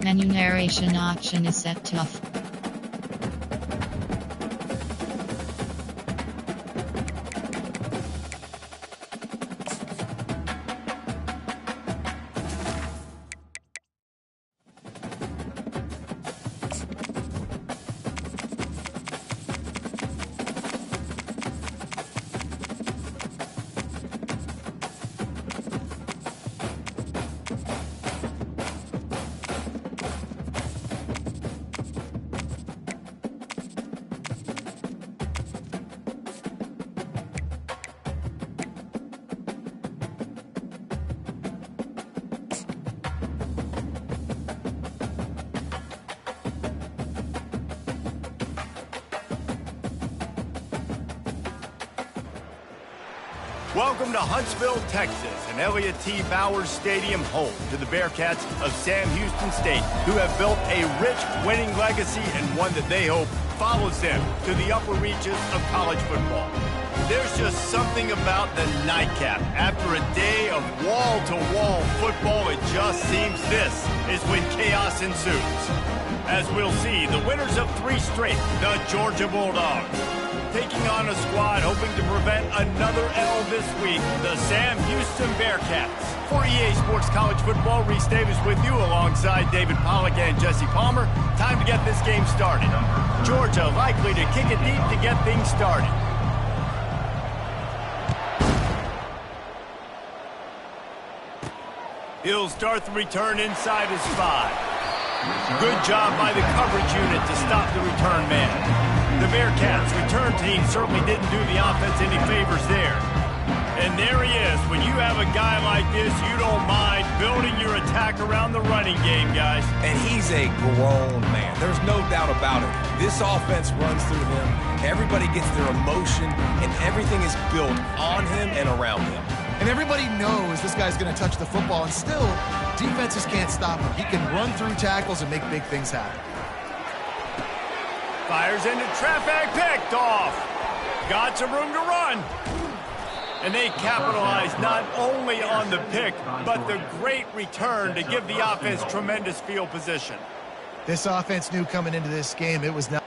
Menu narration option is set to off. Welcome to Huntsville, Texas, and Elliott T. Bowers Stadium, home to the Bearcats of Sam Houston State, who have built a rich winning legacy and one that they hope follows them to the upper reaches of college football. There's just something about the nightcap. After a day of wall-to-wall football, it just seems this is when chaos ensues. As we'll see, the winners of 3 straight, the Georgia Bulldogs, taking on a squad hoping to prevent another L this week, the Sam Houston Bearcats. For EA Sports College Football, Reese Davis with you alongside David Pollack and Jesse Palmer. Time to get this game started. Georgia likely to kick it deep to get things started. He'll start the return inside his 5. Good job by the coverage unit to stop the return man. The Bearcats return team certainly didn't do the offense any favors there. And there he is. When you have a guy like this, you don't mind building your attack around the running game, guys. And he's a grown man. There's no doubt about it. This offense runs through him. Everybody gets their emotion, and everything is built on him and around him. And everybody knows this guy's going to touch the football, and still, defenses can't stop him. He can run through tackles and make big things happen. Fires into traffic, picked off. Got some room to run. And they capitalize not only on the pick, but the great return to give the offense tremendous field position. This offense knew coming into this game it was not.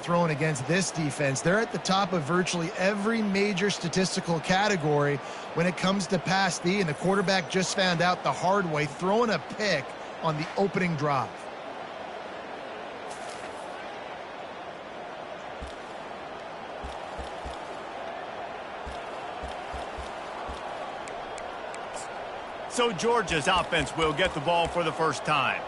Thrown against this defense. They're at the top of virtually every major statistical category when it comes to pass D, and the quarterback just found out the hard way, throwing a pick on the opening drive. So Georgia's offense will get the ball for the first time.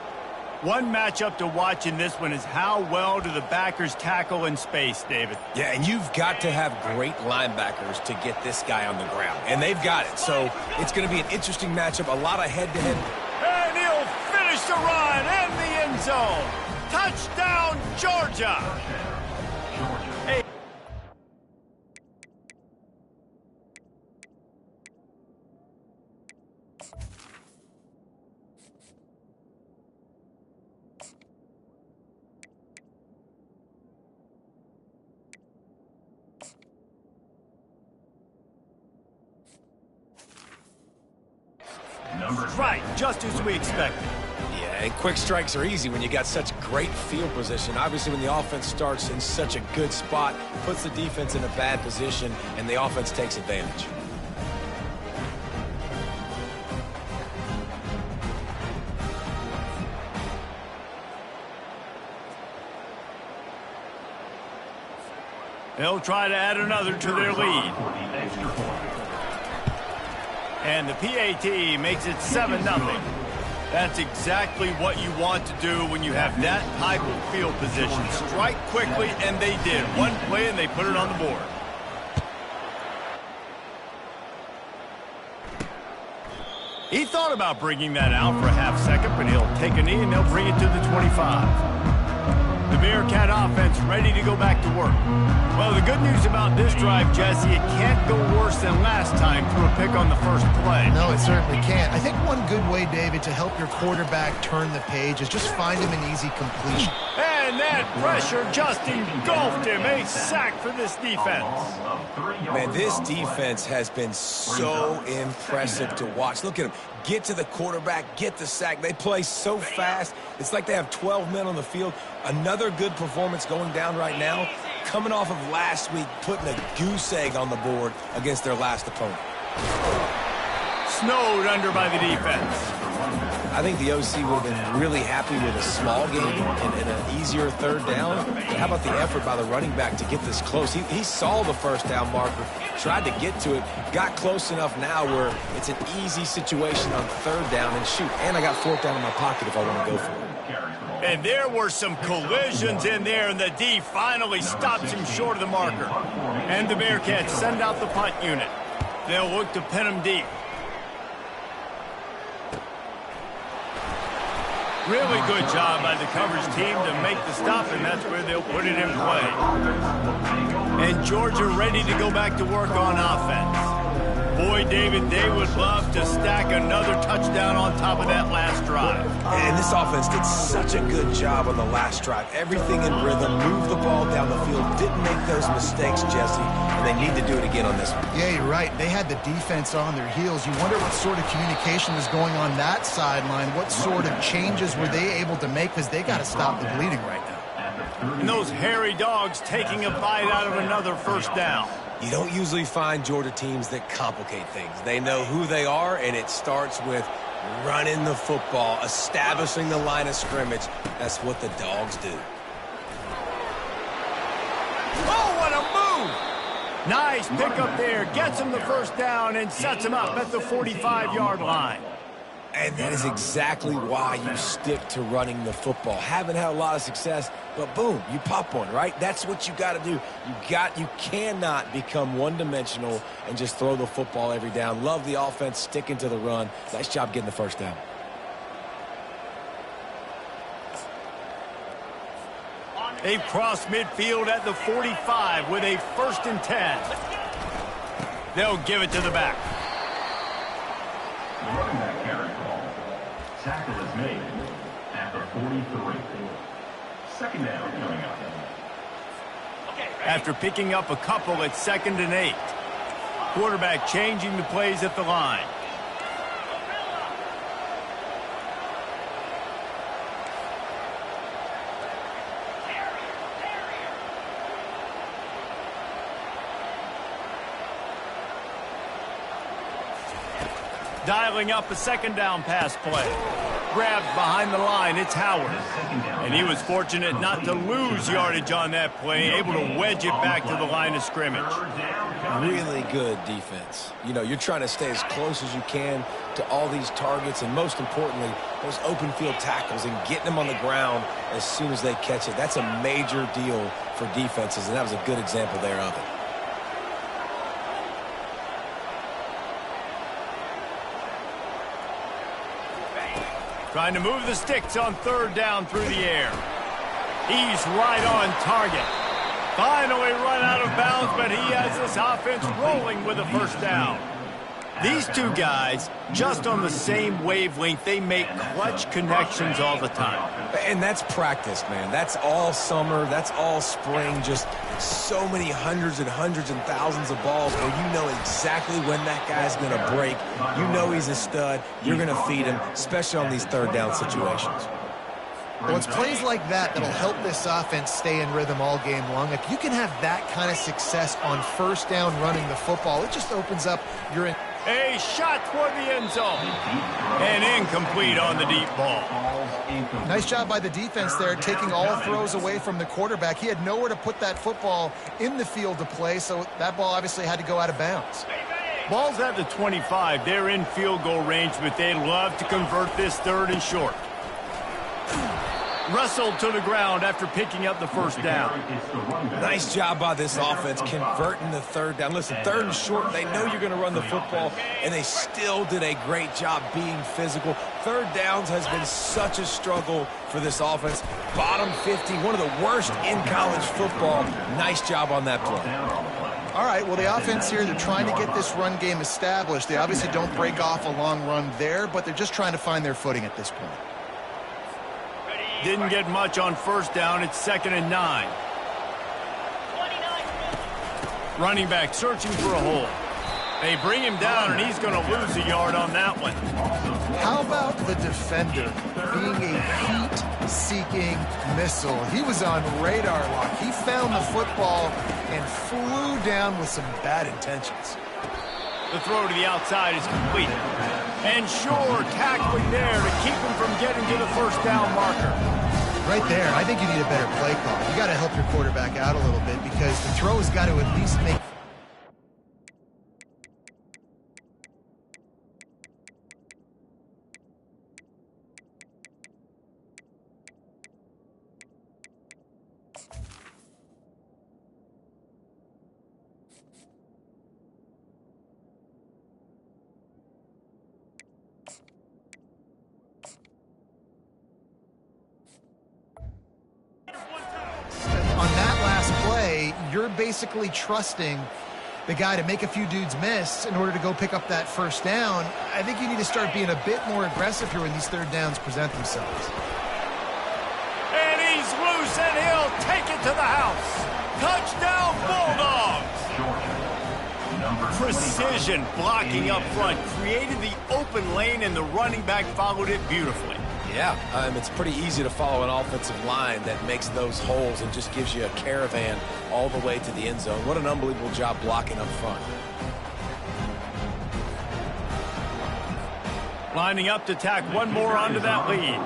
One matchup to watch in this one is how well do the backers tackle in space, David? Yeah, and you've got to have great linebackers to get this guy on the ground. And they've got it. So it's going to be an interesting matchup, a lot of head-to-head. And he'll finish the run in the end zone. Touchdown, Georgia. Hey. Right, just as we expected. Yeah, and quick strikes are easy when you got such great field position. Obviously, when the offense starts in such a good spot, puts the defense in a bad position, and the offense takes advantage. They'll try to add another to their lead. And the PAT makes it 7-0. That's exactly what you want to do when you have that type of field position. Strike quickly, and they did. One play, and they put it on the board. He thought about bringing that out for a half second, but he'll take a knee, and they'll bring it to the 25. The Bearcat offense ready to go back to work. Well, the good news about this drive, Jesse, it can't go worse than last time through a pick on the first play. No, it certainly can't. I think one good way, David, to help your quarterback turn the page is just find him an easy completion. And that pressure just engulfed him. A sack for this defense. Man, this defense has been so impressive to watch. Look at them. Get to the quarterback, get the sack. They play so fast. It's like they have 12 men on the field. Another good performance going down right now. Coming off of last week, putting a goose egg on the board against their last opponent. Snowed under by the defense. I think the OC would have been really happy with a small game and an easier third down. But how about the effort by the running back to get this close? He saw the first down marker, tried to get to it, got close enough now where it's an easy situation on third down and shoot. And I got fourth down in my pocket if I want to go for it. And there were some collisions in there, and the D finally stops him short of the marker. And the Bearcats send out the punt unit. They'll look to pin him deep. Really good job by the coverage team to make the stop, and that's where they'll put it in play. And Georgia ready to go back to work on offense. Boy, David, they would love to stack another touchdown on top of that last drive. And this offense did such a good job on the last drive. Everything in rhythm, moved the ball down the field, didn't make those mistakes, Jesse, and they need to do it again on this one. Yeah, you're right. They had the defense on their heels. You wonder what sort of communication was going on that sideline. What sort of changes were they able to make, because they got to stop the bleeding right now. And those hairy dogs taking a bite out of another first down. You don't usually find Georgia teams that complicate things. They know who they are, and it starts with running the football, establishing the line of scrimmage. That's what the dogs do. Oh, what a move! Nice pickup there. Gets him the first down and sets him up at the 45-yard line. And that is exactly why you stick to running the football. Haven't had a lot of success, but boom, you pop one, right? That's what you got to do. You cannot become one-dimensional and just throw the football every down. Love the offense, sticking to the run. Nice job getting the first down. They've crossed midfield at the 45 with a 1st and 10. They'll give it to the back. Tackle is made at the 43. Second down coming up. After picking up a couple at 2nd and 8. Quarterback changing the plays at the line. Dialing up a 2nd down pass play. Grabbed behind the line, it's Howard. And he was fortunate not to lose yardage on that play, able to wedge it back to the line of scrimmage. Really good defense. You know, you're trying to stay as close as you can to all these targets, and most importantly, those open field tackles and getting them on the ground as soon as they catch it. That's a major deal for defenses, and that was a good example there of it. Trying to move the sticks on 3rd down through the air. He's right on target. Finally run out of bounds, but he has this offense rolling with a 1st down. These two guys, just on the same wavelength, they make clutch connections all the time. And that's practice, man. That's all summer. That's all spring. Just so many hundreds and thousands of balls where you know exactly when that guy's going to break. You know he's a stud. You're going to feed him, especially on these 3rd down situations. Well, it's plays like that that'll help this offense stay in rhythm all game long. If you can have that kind of success on 1st down running the football, it just opens up your... A shot toward the end zone. And incomplete on the deep ball. Nice job by the defense there, taking all throws away from the quarterback. He had nowhere to put that football in the field to play, so that ball obviously had to go out of bounds. Ball's at the 25. They're in field goal range, but they'd love to convert this 3rd and short. Wrestled to the ground after picking up the 1st down. Nice job by this offense converting the 3rd down. Listen, 3rd and short, they know you're going to run the football, and they still did a great job being physical, Third downs has been such a struggle for this offense. Bottom 50, one of the worst in college football. Nice job on that play. All right, well, the offense here, they're trying to get this run game established. They obviously don't break off a long run there, but they're just trying to find their footing at this point. Didn't get much on first down. It's 2nd and 9. Running back searching for a hole. They bring him down, and he's going to lose a yard on that one. How about the defender being a heat-seeking missile? He was on radar lock. He found the football and flew down with some bad intentions. The throw to the outside is complete. And sure, tackling there to keep him from getting to the first down marker. Right there, I think you need a better play call. You got to help your quarterback out a little bit because the throw has got to at least make... On that last play, you're basically trusting the guy to make a few dudes miss in order to go pick up that first down. I think you need to start being a bit more aggressive here when these third downs present themselves. And he's loose, and he'll take it to the house. Touchdown, Bulldogs! Precision blocking up front created the open lane, and the running back followed it beautifully. Yeah, it's pretty easy to follow an offensive line that makes those holes and just gives you a caravan all the way to the end zone. What an unbelievable job blocking up front. Lining up to tack one more onto that lead.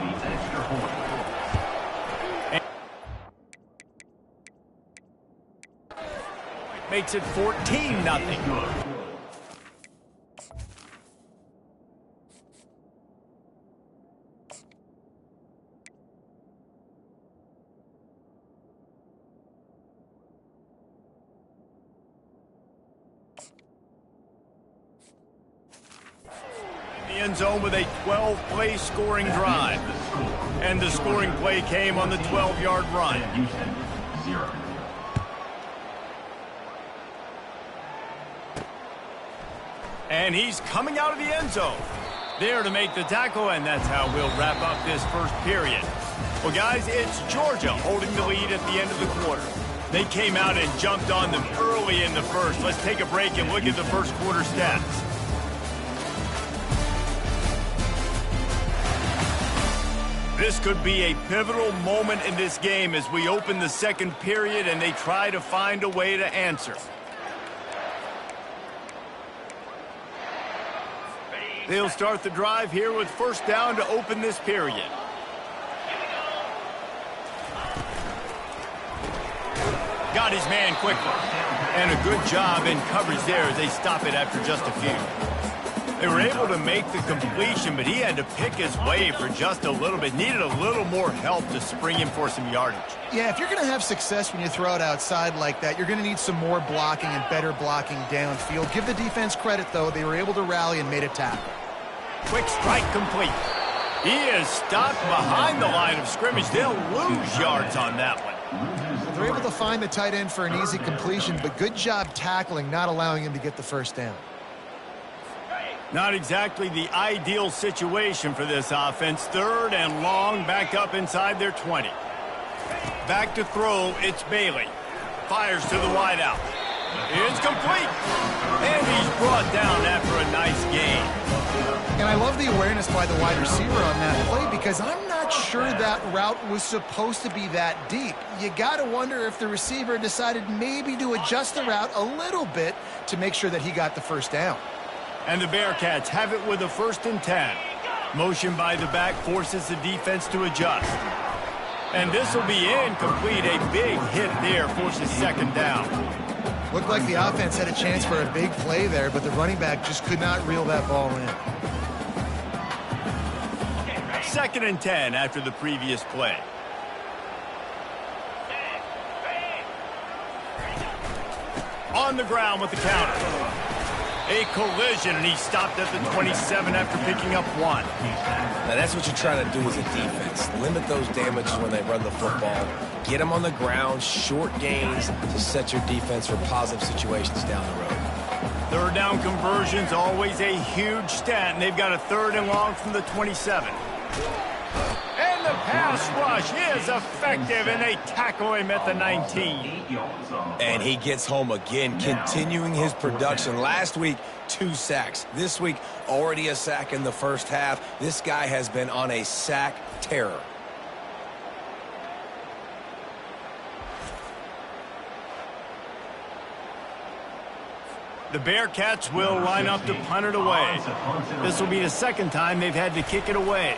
Makes it 14-0. End zone with a 12-play scoring drive. And the scoring play came on the 12-yard run. And he's coming out of the end zone. There to make the tackle, and that's how we'll wrap up this first period. Well, guys, it's Georgia holding the lead at the end of the quarter. They came out and jumped on them early in the first. Let's take a break and look at the first quarter stats. This could be a pivotal moment in this game as we open the second period and they try to find a way to answer. They'll start the drive here with first down to open this period. Got his man quickly. And a good job in coverage there as they stop it after just a few. They were able to make the completion, but he had to pick his way for just a little bit. Needed a little more help to spring him for some yardage. Yeah, if you're going to have success when you throw it outside like that, you're going to need some more blocking and better blocking downfield. Give the defense credit, though. They were able to rally and made a tackle. Quick strike complete. He is stopped behind the line of scrimmage. They'll lose yards on that one. They're able to find the tight end for an easy completion, but good job tackling, not allowing him to get the first down. Not exactly the ideal situation for this offense. Third and long, back up inside their 20. Back to throw, it's Bailey. Fires to the wideout. It's complete. And he's brought down after a nice gain. And I love the awareness by the wide receiver on that play because I'm not sure that route was supposed to be that deep. You got to wonder if the receiver decided maybe to adjust the route a little bit to make sure that he got the first down. And the Bearcats have it with a 1st and 10. Motion by the back forces the defense to adjust. And this will be incomplete. A big hit there forces second down. Looked like the offense had a chance for a big play there, but the running back just could not reel that ball in. 2nd and 10 after the previous play. On the ground with the counter. A collision, and he stopped at the 27 after picking up 1. Now, that's what you're trying to do as a defense. Limit those damages when they run the football. Get them on the ground, short gains to set your defense for positive situations down the road. Third down conversion's always a huge stat, and they've got a 3rd and long from the 27. And the pass rush is effective, and they tackle him at the 19. And he gets home again, continuing his production. Last week, 2 sacks. This week, already a sack in the first half. This guy has been on a sack terror. The Bearcats will line up to punt it away. This will be the 2nd time they've had to kick it away.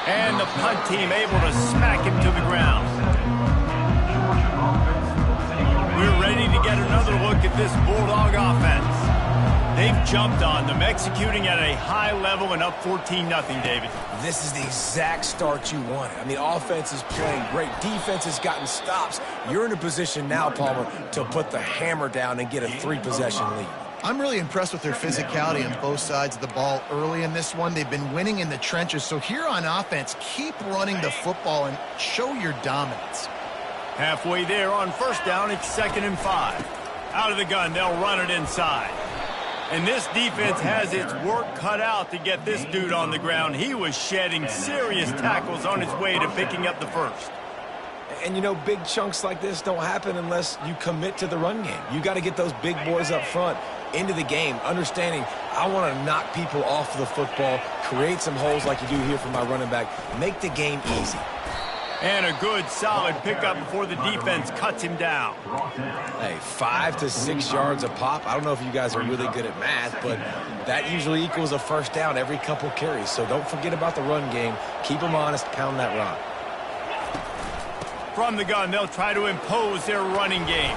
And the punt team able to smack him to the ground. We're ready to get another look at this Bulldog offense. They've jumped on them, executing at a high level and up 14-0, David. This is the exact start you wanted. I mean, offense is playing great. Defense has gotten stops. You're in a position now, Palmer, to put the hammer down and get a 3-possession lead. I'm really impressed with their physicality on both sides of the ball early in this one. They've been winning in the trenches. So here on offense, keep running the football and show your dominance. Halfway there on 1st down, it's 2nd and 5. Out of the gun, they'll run it inside. And this defense has its work cut out to get this dude on the ground. He was shedding serious tackles on his way to picking up the 1st. And, you know, big chunks like this don't happen unless you commit to the run game. You got to get those big boys up front into the game, understanding I want to knock people off the football, create some holes like you do here for my running back, make the game easy. And a good, solid pickup before the defense cuts him down. Hey, 5 to 6 yards a pop. I don't know if you guys are really good at math, but that usually equals a 1st down every couple carries. So don't forget about the run game. Keep them honest, pound that rock. From the gun, they'll try to impose their running game.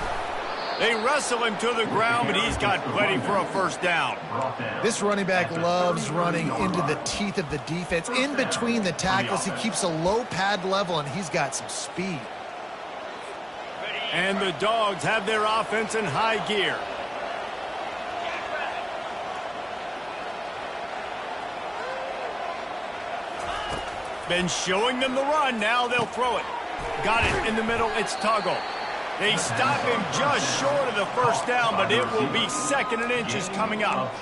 They wrestle him to the ground, but he's got plenty for a 1st down. This running back loves running into the teeth of the defense. In between the tackles, he keeps a low pad level, and he's got some speed. And the Dogs have their offense in high gear. Been showing them the run. Now they'll throw it. Got it in the middle. It's Tuggle. They stop him just short of the 1st down, but it will be 2nd and inches coming up.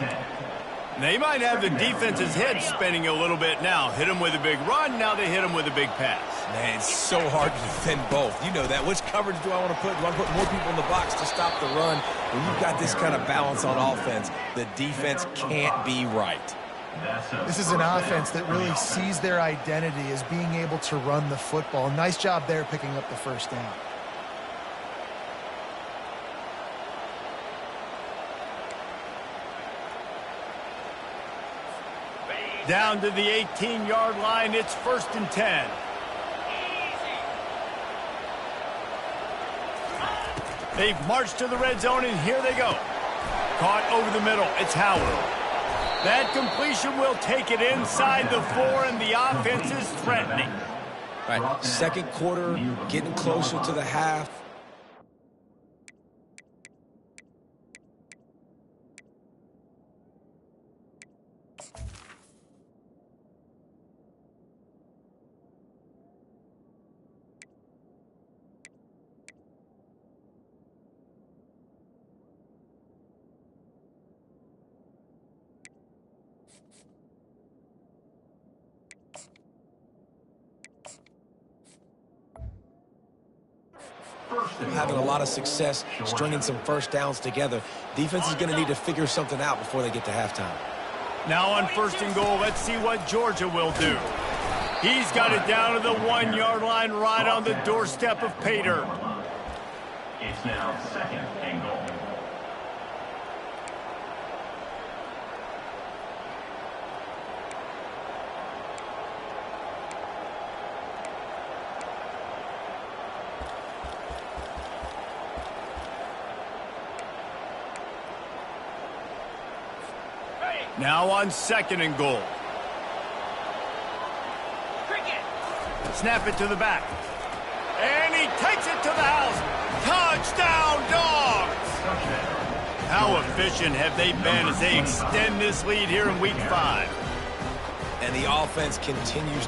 They might have the defense's head spinning a little bit now. Hit him with a big run. Now they hit him with a big pass. Man, it's so hard to defend both. You know that. Which coverage do I want to put? Do I put more people in the box to stop the run? When you've got this kind of balance on offense, the defense can't be right. This is an offense that really sees their identity as being able to run the football. Nice job there picking up the 1st down. Down to the 18-yard line, it's 1st and 10. They've marched to the red zone, and here they go. Caught over the middle, it's Howard. That completion will take it inside the 4, and the offense is threatening. All right, 2nd quarter, getting closer to the half. Having a lot of success stringing some 1st downs together. Defense is going to need to figure something out before they get to halftime. Now on 1st and goal, let's see what Georgia will do. He's got it down to the 1-yard line, right on the doorstep of pay dirt. It's now 2nd and goal. Now on 2nd and goal. Snap it to the back. And he takes it to the house. how efficient have they been as they extend this lead here in Week 5? And the offense continues.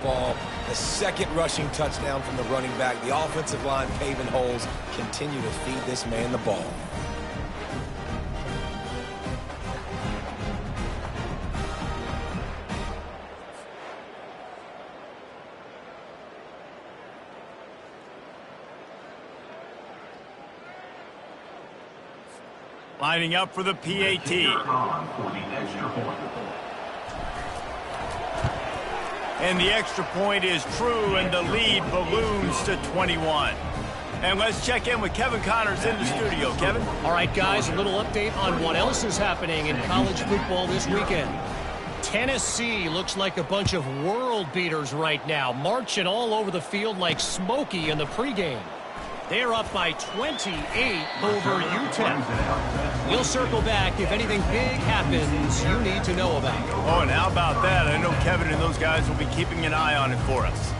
Ball, the second rushing touchdown from the running back. The offensive line paving holes, continue to feed this man the ball. Lining up for the PAT. For the extra point. And the extra point is true, and the lead balloons to 21. And let's check in with Kevin Connors in the studio. Kevin? All right, guys, a little update on what else is happening in college football this weekend. Tennessee looks like a bunch of world beaters right now, marching all over the field like Smokey in the pregame. They're up by 28 over UTEP. We'll circle back if anything big happens you need to know about. Oh, and how about that? I know Kevin and those guys will be keeping an eye on it for us.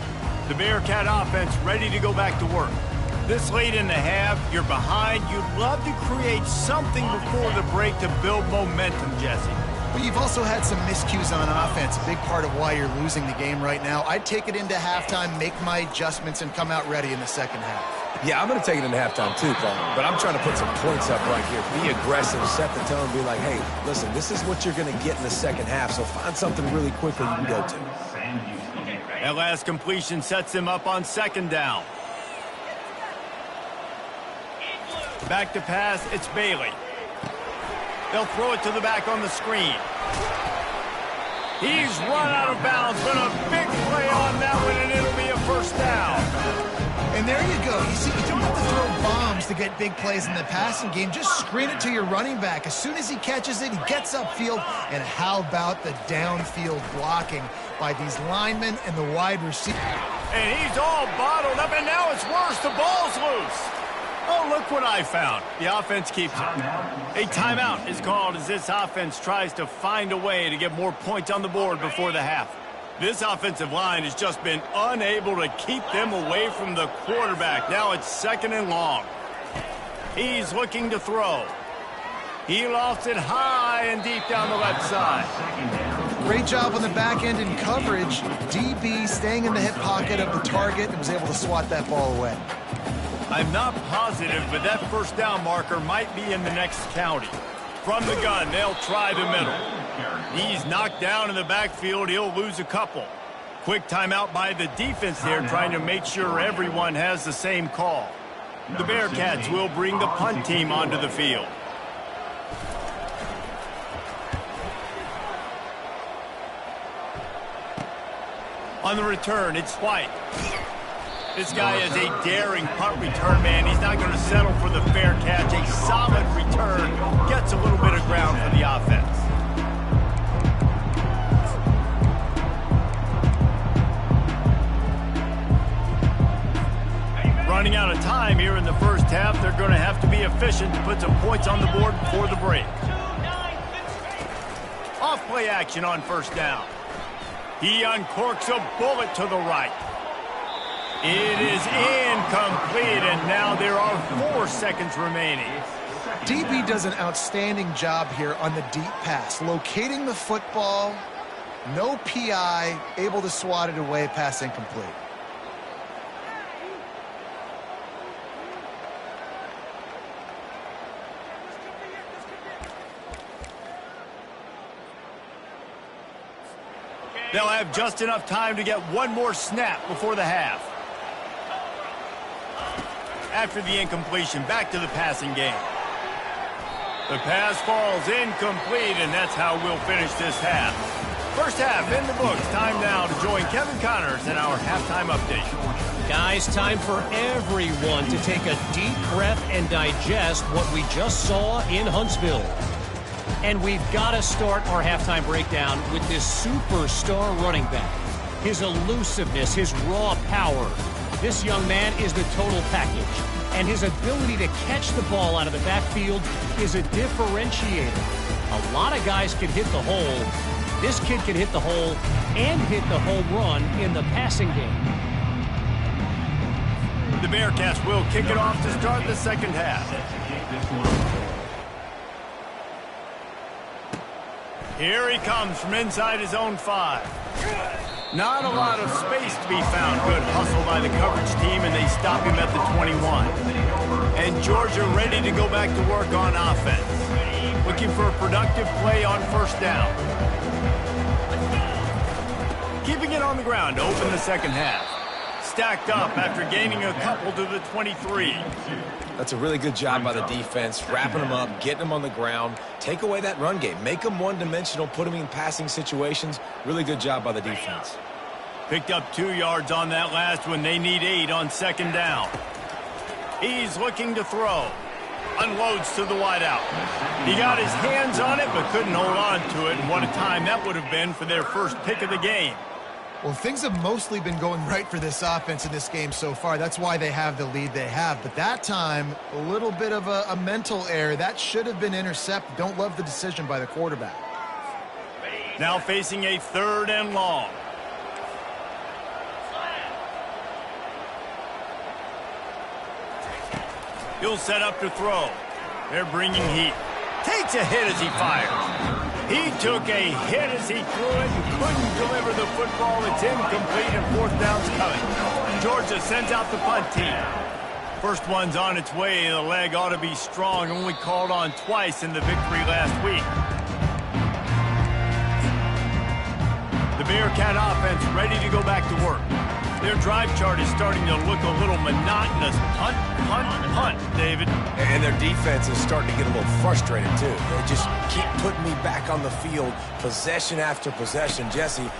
The Bearcat offense ready to go back to work. This late in the half, you're behind. You'd love to create something before the break to build momentum, Jesse. But you've also had some miscues on offense, a big part of why you're losing the game right now. I'd take it into halftime, make my adjustments, and come out ready in the second half. Yeah, I'm going to take it into halftime too, Paul. But I'm trying to put some points up right here. Be aggressive, set the tone, be like, hey, listen, this is what you're going to get in the second half, so find something really quickly you can go to. That last completion sets him up on second down. Back to pass, it's Bailey. They'll throw it to the back on the screen. He's run out of bounds, but a big play on that one, and it'll be a first down. And there you go. You see, you don't have to throw bombs to get big plays in the passing game. Just screen it to your running back. As soon as he catches it, he gets upfield. And how about the downfield blocking by these linemen and the wide receiver? And he's all bottled up, and now it's worse. The ball's loose. Oh, look what I found. The offense keeps it. A timeout is called as this offense tries to find a way to get more points on the board before the half. This offensive line has just been unable to keep them away from the quarterback. Now it's second and long. He's looking to throw. He lost it high and deep down the left side. Great job on the back end in coverage. DB staying in the hip pocket of the target and was able to swat that ball away. I'm not positive, but that first down marker might be in the next county. From the gun, they'll try the middle. He's knocked down in the backfield. He'll lose a couple. Quick timeout by the defense there, trying to make sure everyone has the same call. The Bearcats will bring the punt team onto the field. On the return, it's White. This guy is a daring punt return man. He's not going to settle for the fair catch. A solid return gets a little bit of ground for the offense. Running out of time here in the first half. They're going to have to be efficient to put some points on the board before the break. Off play action on first down. He uncorks a bullet to the right. It is incomplete, and now there are 4 seconds remaining. DB does an outstanding job here on the deep pass, locating the football, no PI, able to swat it away, pass incomplete. They'll have just enough time to get one more snap before the half. After the incompletion, back to the passing game. The pass falls incomplete, and that's how we'll finish this half. First half in the books. Time now to join Kevin Connors in our halftime update. Guys, time for everyone to take a deep breath and digest what we just saw in Huntsville. And we've got to start our halftime breakdown with this superstar running back. his elusiveness, his raw power. This young man is the total package. And his ability to catch the ball out of the backfield is a differentiator. A lot of guys can hit the hole. This kid can hit the hole and hit the home run in the passing game. The Bearcats will kick it off to start the second half. Here he comes from inside his own 5. Not a lot of space to be found. Good hustle by the coverage team, and they stop him at the 21. And Georgia ready to go back to work on offense. Looking for a productive play on first down. Keeping it on the ground to open the second half. Stacked up after gaining a couple to the 23. That's a really good job by the defense, wrapping them up, getting them on the ground. Take away that run game. Make them one-dimensional, put them in passing situations. Really good job by the defense. Picked up 2 yards on that last one. They need 8 on second down. He's looking to throw. Unloads to the wideout. He got his hands on it, but couldn't hold on to it. And what a time that would have been for their first pick of the game. Well, things have mostly been going right for this offense in this game so far. That's why they have the lead they have. But that time, a little bit of a mental error. That should have been intercepted. Don't love the decision by the quarterback. Now facing a 3rd and long. He'll set up to throw. They're bringing heat. Takes a hit as he fires. He took a hit as he threw it and couldn't deliver the football. It's incomplete and 4th down's coming. Georgia sends out the punt team. First one's on its way. The leg ought to be strong. Only called on twice in the victory last week. The Bearcat offense ready to go back to work. Their drive chart is starting to look a little monotonous. Punt, punt, punt, David. And their defense is starting to get a little frustrated, too. They just keep putting me back on the field, possession after possession. Jesse,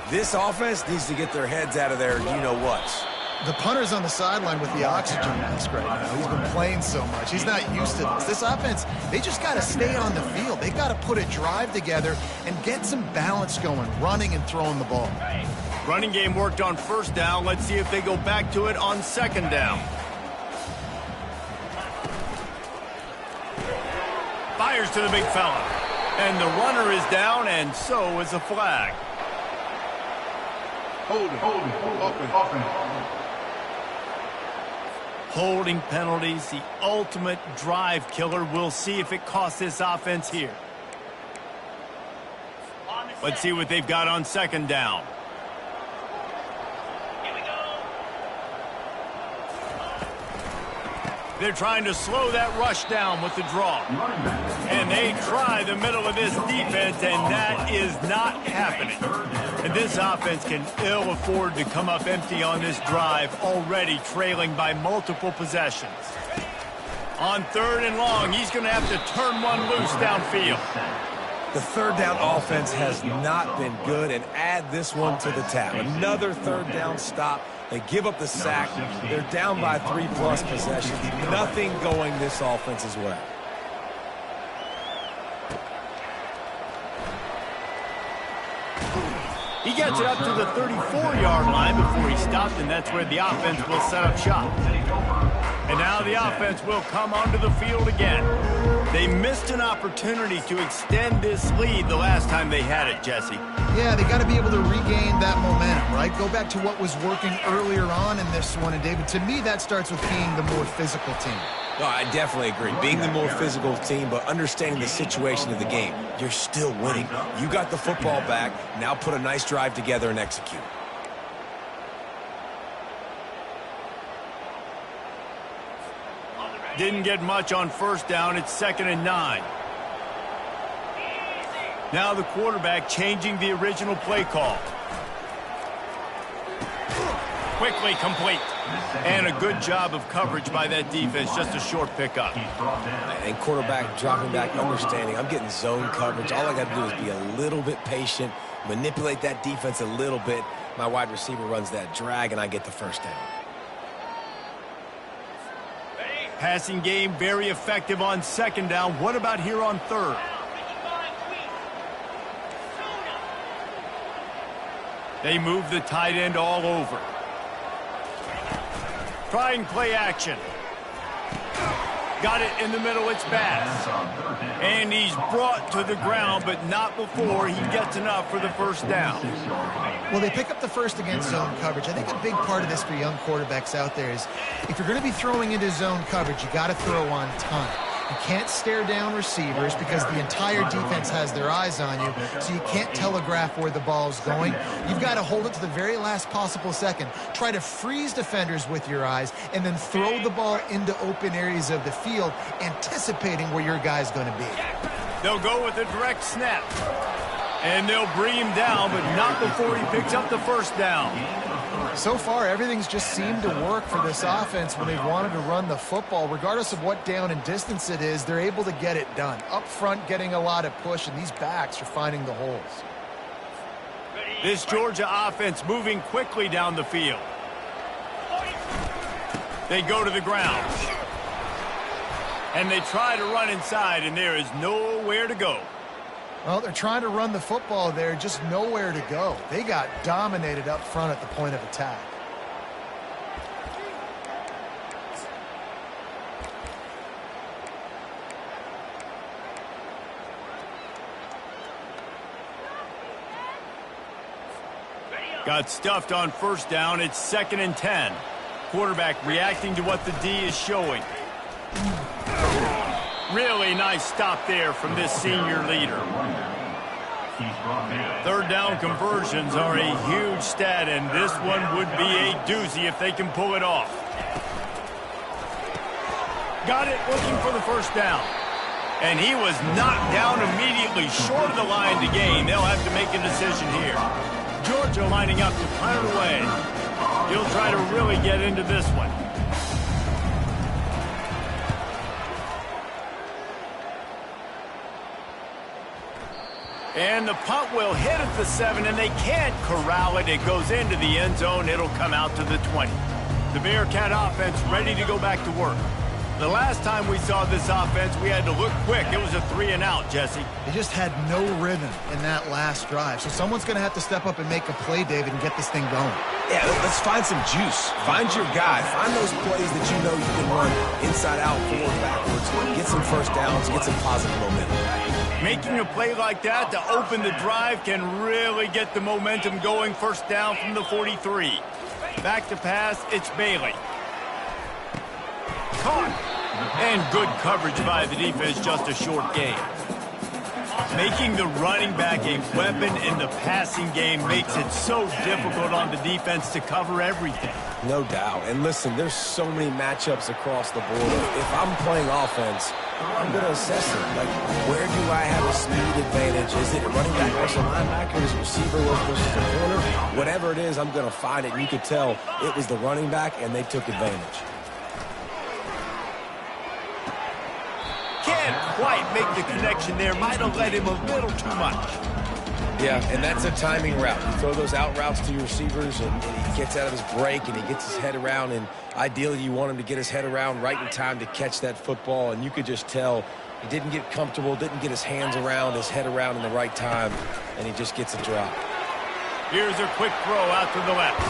this offense needs to get their heads out of their you-know-whats. The punter's on the sideline with the oxygen mask right now. He's been playing so much. He's not used to this. This offense, they just got to stay on the field. They've got to put a drive together and get some balance going, running and throwing the ball. Running game worked on first down. Let's see if they go back to it on second down. Fires to the big fella. And the runner is down, and so is a flag. Holding penalties, the ultimate drive killer. We'll see if it costs this offense here. Let's see what they've got on second down. They're trying to slow that rush down with the draw. And they try the middle of this defense, and that is not happening. And this offense can ill afford to come up empty on this drive, already trailing by multiple possessions. On 3rd and long, he's going to have to turn one loose downfield. The 3rd down offense has not been good, and add this one to the tab. Another 3rd down stop. They give up the sack. They're down by 3+ possessions. Nothing going this offense's way. He gets it up to the 34-yard line before he stopped, and that's where the offense will set up shop. And now the offense will come onto the field again. They missed an opportunity to extend this lead the last time they had it, Jesse. Yeah, they got to be able to regain that momentum, right? Go back to what was working earlier on in this one. And, David, to me, that starts with being the more physical team. No, I definitely agree. Being the more physical team, but understanding the situation of the game. You're still winning. You got the football back. Now put a nice drive together and execute. Didn't get much on first down. It's 2nd and 9. Now the quarterback changing the original play call. Quickly complete. And a good job of coverage by that defense. Just a short pickup. And quarterback dropping back, understanding. I'm getting zone coverage. All I got to do is be a little bit patient, manipulate that defense a little bit. My wide receiver runs that drag, and I get the first down. Passing game very effective on second down. What about here on 3rd? They move the tight end all over. Trying play action. Got it in the middle, it's Bass. And he's brought to the ground, but not before he gets enough for the first down. Well, they pick up the first against zone coverage. I think a big part of this for young quarterbacks out there is if you're going to be throwing into zone coverage, you got to throw on time. You can't stare down receivers because the entire defense has their eyes on you, so you can't telegraph where the ball's going. You've got to hold it to the very last possible second. Try to freeze defenders with your eyes and then throw the ball into open areas of the field, anticipating where your guy's going to be. They'll go with a direct snap. And they'll bring him down, but not before he picks up the first down. So far, everything's just seemed to work for this offense when they've wanted to run the football. Regardless of what down and distance it is, they're able to get it done. Up front, getting a lot of push, and these backs are finding the holes. This Georgia offense moving quickly down the field. They go to the ground. And they try to run inside, and there is nowhere to go. Well, they're trying to run the football there, just nowhere to go. They got dominated up front at the point of attack. Got stuffed on first down. It's 2nd and 10. Quarterback reacting to what the D is showing. Really nice stop there from this senior leader. Third down conversions are a huge stat, and this one would be a doozy if they can pull it off. Got it, looking for the first down. And he was knocked down immediately short of the line to gain. They'll have to make a decision here. Georgia lining up to punt it away. He'll try to really get into this one. And the punt will hit at the 7, and they can't corral it. It goes into the end zone. It'll come out to the 20. The Bearcat offense ready to go back to work. The last time we saw this offense, we had to look quick. It was a 3-and-out, Jesse. They just had no rhythm in that last drive. So someone's going to have to step up and make a play, David, and get this thing going. Yeah, let's find some juice. Find your guy. Find those plays that you know you can run inside out, forward, backwards. Get some first downs. Get some positive momentum. Making a play like that to open the drive can really get the momentum going. First down from the 43. Back to pass, it's Bailey. Caught. And good coverage by the defense, just a short gain. Making the running back a weapon in the passing game makes it so difficult on the defense to cover everything. No doubt. And listen, there's so many matchups across the board. If I'm playing offense, I'm going to assess it. Like, where do I have a speed advantage? Is it a running back versus a linebacker? Is it receiver versus a corner? Whatever it is, I'm going to find it. You could tell it was the running back, and they took advantage. Can't quite make the connection there. Might have led him a little too much. Yeah, and that's a timing route. You throw those out routes to your receivers, and he gets out of his break, and he gets his head around, and ideally you want him to get his head around right in time to catch that football, and you could just tell he didn't get comfortable, didn't get his hands around, his head around in the right time, and he just gets a drop. Here's a quick throw out to the left.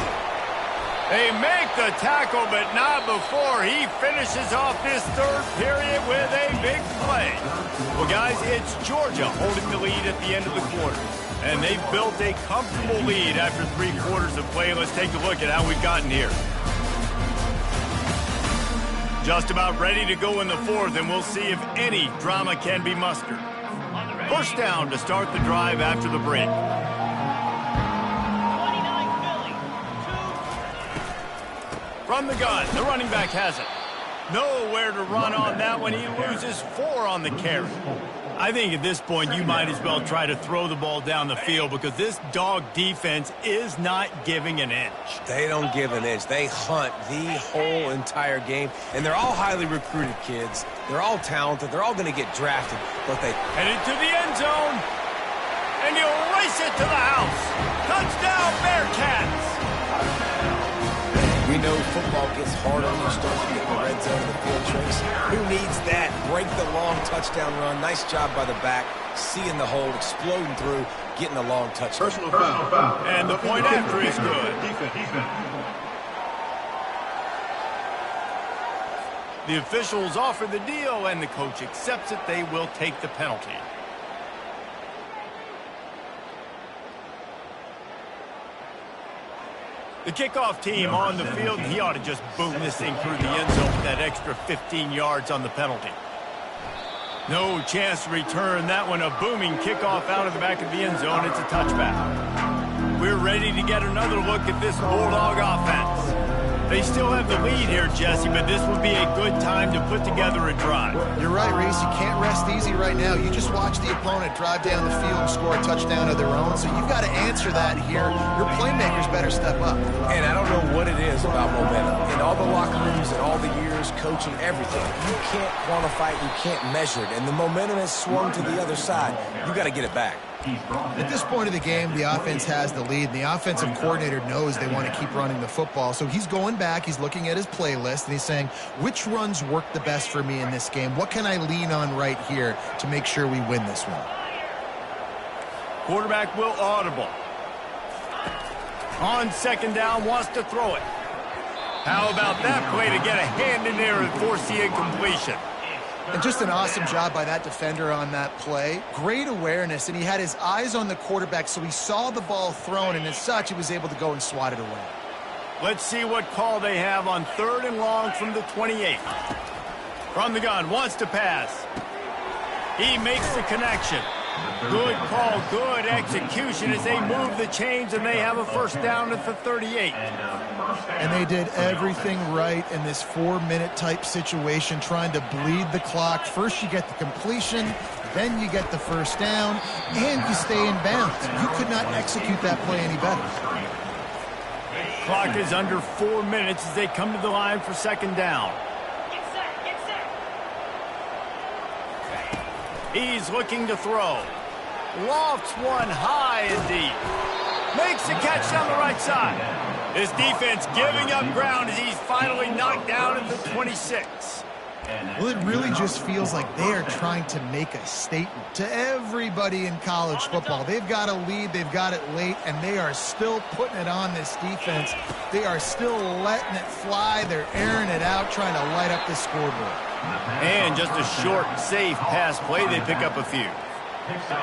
They make the tackle, but not before he finishes off this third period with a big play. Well, guys, it's Georgia holding the lead at the end of the quarter. And they've built a comfortable lead after 3 quarters of play. Let's take a look at how we've gotten here. Just about ready to go in the 4th, and we'll see if any drama can be mustered. First down to start the drive after the break. From the gun, the running back has it. Nowhere to run on that one. He loses 4 on the carry. I think at this point you might as well try to throw the ball down the field because this dog defense is not giving an inch. They don't give an inch. They hunt the whole entire game. And they're all highly recruited kids. They're all talented. They're all going to get drafted. But they headed to the end zone. And he'll race it to the house. Touchdown, Bearcats. We know football gets harder when you start to get in the red zone of the field, Trace. Who needs that? Break the long touchdown run. Nice job by the back. Seeing the hole, exploding through. getting a long touchdown. Personal foul. And the point after is good. Defense. The officials offer the deal, and the coach accepts it. They will take the penalty. The kickoff team on the field, he ought to just boom this thing through the end zone with that extra 15 yards on the penalty. No chance to return that one. A booming kickoff out of the back of the end zone. It's a touchback. We're ready to get another look at this Bulldog offense. They still have the lead here, Jesse, but this would be a good time to put together a drive. You're right, Reese. You can't rest easy right now. You just watch the opponent drive down the field and score a touchdown of their own, so you've got to answer that here. Your playmakers better step up. And I don't know what it is about momentum. In all the locker rooms and all the years, coaching, everything, you can't quantify it, you can't measure it. And the momentum has swung to the other side. You got to get it back. At this point of the game, the offense has the lead, and the offensive coordinator knows they want to keep running the football. So he's going back, he's looking at his playlist, and he's saying, which runs work the best for me in this game? What can I lean on right here to make sure we win this one? Quarterback will audible. On second down, wants to throw it. How about that play to get a hand in there and force the incompletion? And just an awesome job by that defender on that play. Great awareness, and he had his eyes on the quarterback, so he saw the ball thrown, and as such, he was able to go and swat it away. Let's see what call they have on 3rd and long from the 28. From the gun, wants to pass. He makes the connection. Good call, good execution as they move the chains, and they have a first down at the 38. And they did everything right in this 4-minute type situation, trying to bleed the clock. First you get the completion, then you get the first down, and you stay in bounds. You could not execute that play any better. Clock is under 4 minutes as they come to the line for second down. He's looking to throw. Lofts one high and deep. Makes the catch down the right side. His defense giving up ground as he's finally knocked down at the 26. Well, it really just feels like they are trying to make a statement to everybody in college football. They've got a lead, they've got it late, and they are still putting it on this defense. They are still letting it fly. They're airing it out, trying to light up the scoreboard. And just a short, safe pass play, they pick up a few.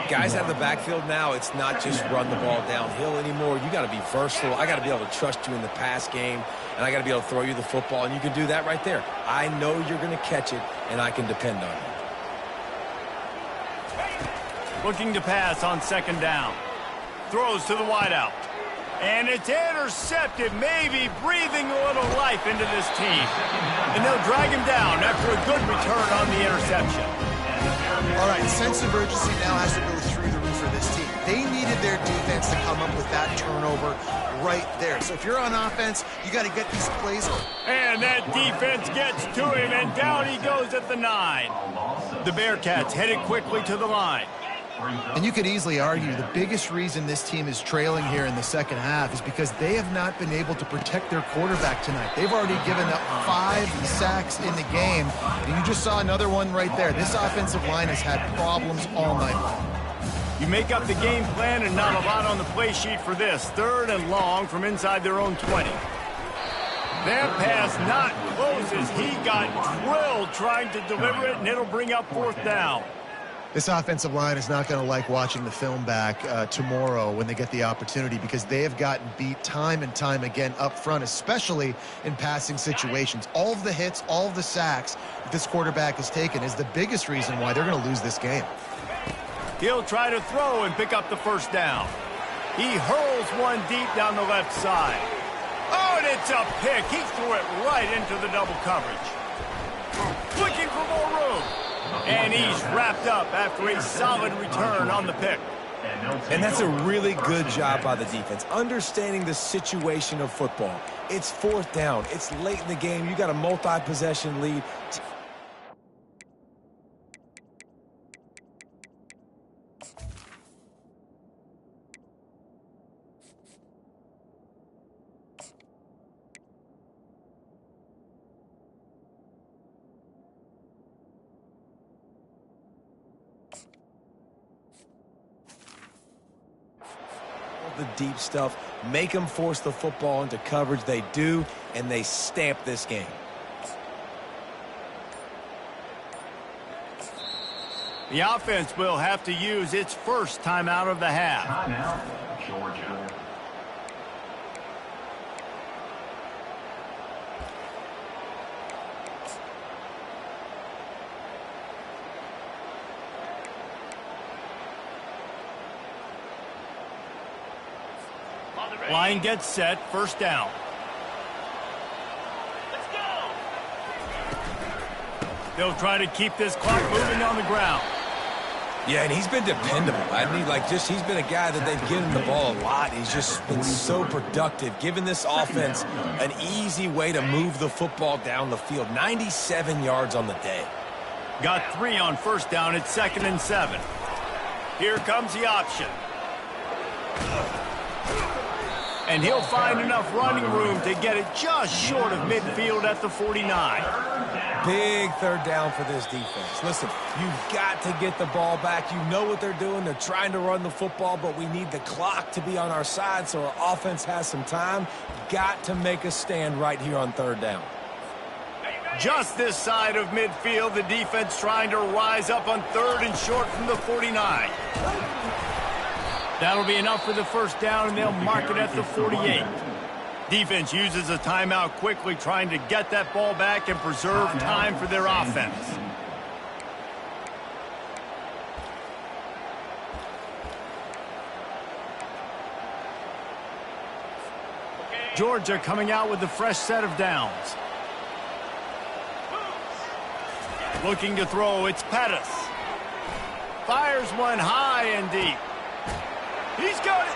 Guys out of the backfield now, it's not just run the ball downhill anymore. You got to be versatile. I got to be able to trust you in the pass game, and I got to be able to throw you the football, and you can do that right there. I know you're going to catch it, and I can depend on you. Looking to pass on second down. Throws to the wideout. And it's intercepted, maybe breathing a little life into this team. And they'll drag him down after a good return on the interception. All right, sense of urgency now has to go through the roof for this team. They needed their defense to come up with that turnover right there. So if you're on offense, you got to get these plays. And that defense gets to him, and down he goes at the 9. The Bearcats headed quickly to the line. And you could easily argue the biggest reason this team is trailing here in the second half is because they have not been able to protect their quarterback tonight. They've already given up 5 sacks in the game, and you just saw another one right there. This offensive line has had problems all night long. You make up the game plan and not a lot on the play sheet for this. 3rd and long from inside their own 20. That pass not close as he got drilled trying to deliver it, and it'll bring up 4th down. This offensive line is not going to like watching the film back tomorrow when they get the opportunity, because they have gotten beat time and time again up front, especially in passing situations. All of the hits, all of the sacks that this quarterback has taken is the biggest reason why they're going to lose this game. He'll try to throw and pick up the first down. He hurls one deep down the left side. Oh, and it's a pick. He threw it right into the double coverage. Looking for more room. And he's wrapped up after a solid return on the pick. And that's a really good job by the defense, understanding the situation of football. It's 4th down. It's late in the game. You got a multi-possession lead. out the deep stuff, make them force the football into coverage. They do, and they stamp this game. The offense will have to use its first timeout of the half. Timeout, Georgia. Line gets set, first down. Let's go. They'll try to keep this clock moving on the ground. Yeah, and he's been dependable. He's been a guy that they've given the ball a lot. He's just been so productive, giving this offense an easy way to move the football down the field. 97 yards on the day. Got 3 on first down. It's 2nd and 7. Here comes the option. And he'll find enough running room to get it just short of midfield at the 49. Big third down for this defense. Listen, you've got to get the ball back. You know what they're doing. They're trying to run the football, but we need the clock to be on our side so our offense has some time. Got to make a stand right here on third down. Just this side of midfield, the defense trying to rise up on 3rd and short from the 49. That'll be enough for the first down, and they'll mark it at the 48. Defense uses a timeout quickly, trying to get that ball back and preserve time for their offense. Georgia coming out with a fresh set of downs. Looking to throw, it's Pettis. Fires one high and deep. He's got it,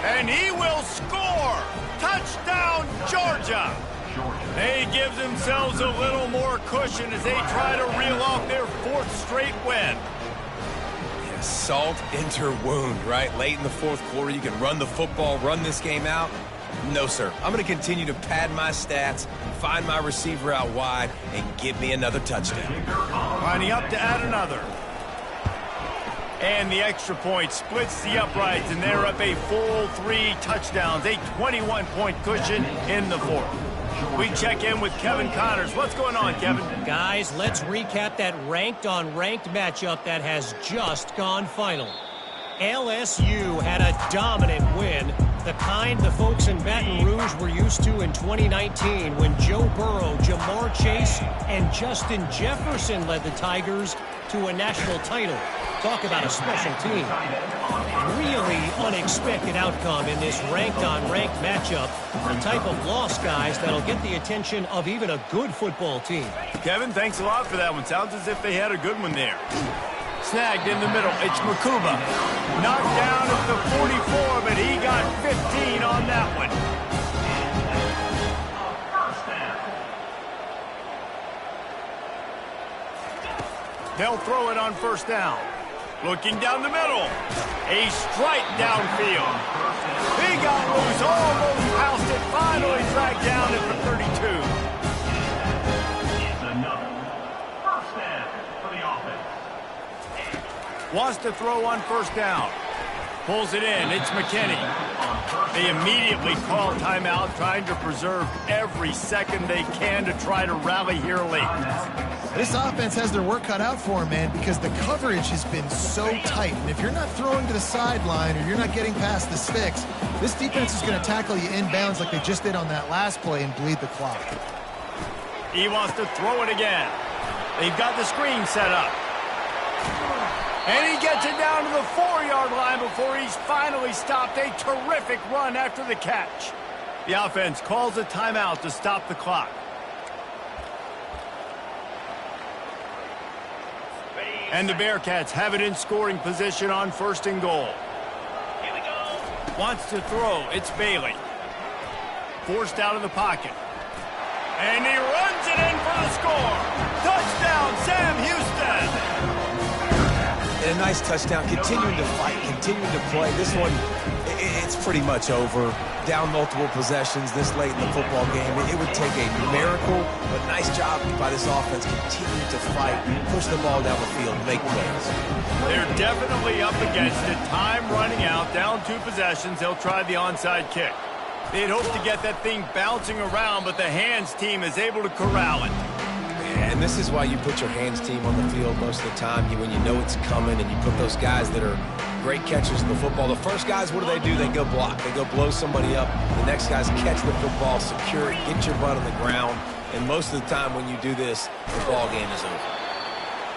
and he will score. Touchdown, Georgia. They give themselves a little more cushion as they try to reel off their 4th straight win. Yeah, salt into wound, right? Late in the 4th quarter, you can run the football, run this game out. No, sir. I'm going to continue to pad my stats, find my receiver out wide, and give me another touchdown. Lining up to add another. And the extra point splits the uprights, and they're up a full 3 touchdowns, a 21-point cushion in the 4th. We check in with Kevin Connors. What's going on, Kevin? Guys, let's recap that ranked-on-ranked matchup that has just gone final. LSU had a dominant win, the kind the folks in Baton Rouge were used to in 2019 when Joe Burrow, Jamar Chase, and Justin Jefferson led the Tigers to a national title. Talk about a special team. Really unexpected outcome in this ranked-on-ranked matchup. The type of loss, guys, that'll get the attention of even a good football team. Kevin, thanks a lot for that one. Sounds as if they had a good one there. Snagged in the middle. It's Makuba. Knocked down at the 44, but he got 15 on that one. They'll throw it on first down. Looking down the middle. A strike downfield. He got loose, almost housed it, finally dragged down at the 32. It's another first down for the offense. Wants to throw on first down. Pulls it in. It's McKinney. They immediately call timeout, trying to preserve every second they can to try to rally here late. This offense has their work cut out for them, man, because the coverage has been so tight. And if you're not throwing to the sideline or you're not getting past the sticks, this defense is going to tackle you inbounds like they just did on that last play and bleed the clock. He wants to throw it again. They've got the screen set up. And he gets it down to the 4-yard line before he's finally stopped. A terrific run after the catch. The offense calls a timeout to stop the clock. And the Bearcats have it in scoring position on 1st and goal. Here we go. Wants to throw. It's Bailey. Forced out of the pocket. And he runs it in for the score. Touchdown, Sam Houston. And a nice touchdown, continuing to fight, continuing to play. This one, it's pretty much over. Down multiple possessions this late in the football game. It would take a miracle, but nice job by this offense continuing to fight, push the ball down the field, make plays. They're definitely up against it. Time running out, down 2 possessions. They'll try the onside kick. They'd hope to get that thing bouncing around, but the hands team is able to corral it. And this is why you put your hands team on the field most of the time. When you know it's coming and you put those guys that are great catchers of the football. The first guys, what do? They go block. They go blow somebody up. The next guys catch the football, secure it, get your butt on the ground. And most of the time when you do this, the ball game is over.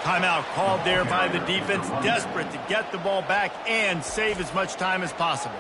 Timeout called there by the defense, desperate to get the ball back and save as much time as possible.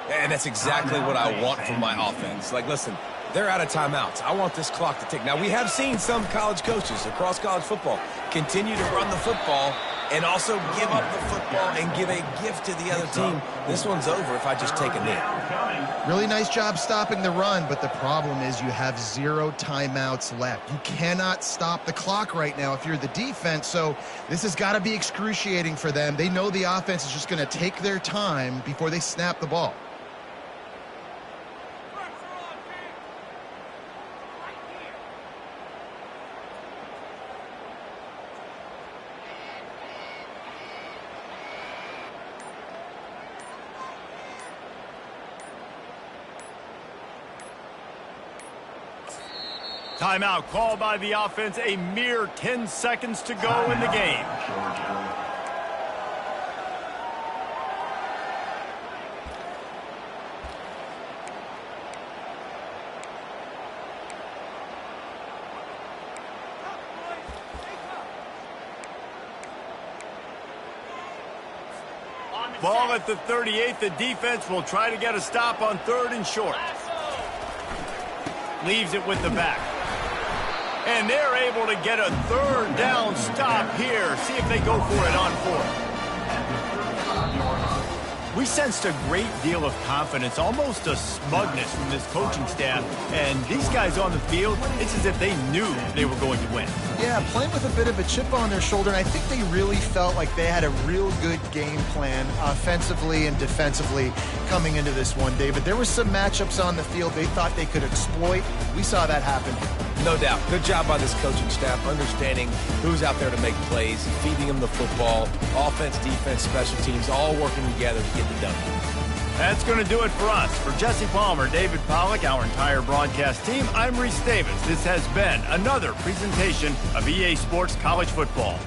And that's exactly what I want from my offense. Like, listen, they're out of timeouts. I want this clock to tick. Now, we have seen some college coaches across college football continue to run the football and also give up the football and give a gift to the other team. This one's over if I just take a knee. Really nice job stopping the run, but the problem is you have 0 timeouts left. You cannot stop the clock right now if you're the defense, so this has got to be excruciating for them. They know the offense is just going to take their time before they snap the ball. Timeout called by the offense. A mere 10 seconds to go in the game. Ball at the 38. The defense will try to get a stop on 3rd and short. Leaves it with the back. And they're able to get a 3rd down stop here. See if they go for it on 4th. We sensed a great deal of confidence, almost a smugness from this coaching staff. And these guys on the field, it's as if they knew they were going to win. Yeah, playing with a bit of a chip on their shoulder, and I think they really felt like they had a real good game plan offensively and defensively coming into this one, David. There were some matchups on the field they thought they could exploit. We saw that happen. No doubt. Good job by this coaching staff, understanding who's out there to make plays, feeding them the football, offense, defense, special teams, all working together to get the W. That's going to do it for us. For Jesse Palmer, David Pollack, our entire broadcast team, I'm Reese Davis. This has been another presentation of EA Sports College Football.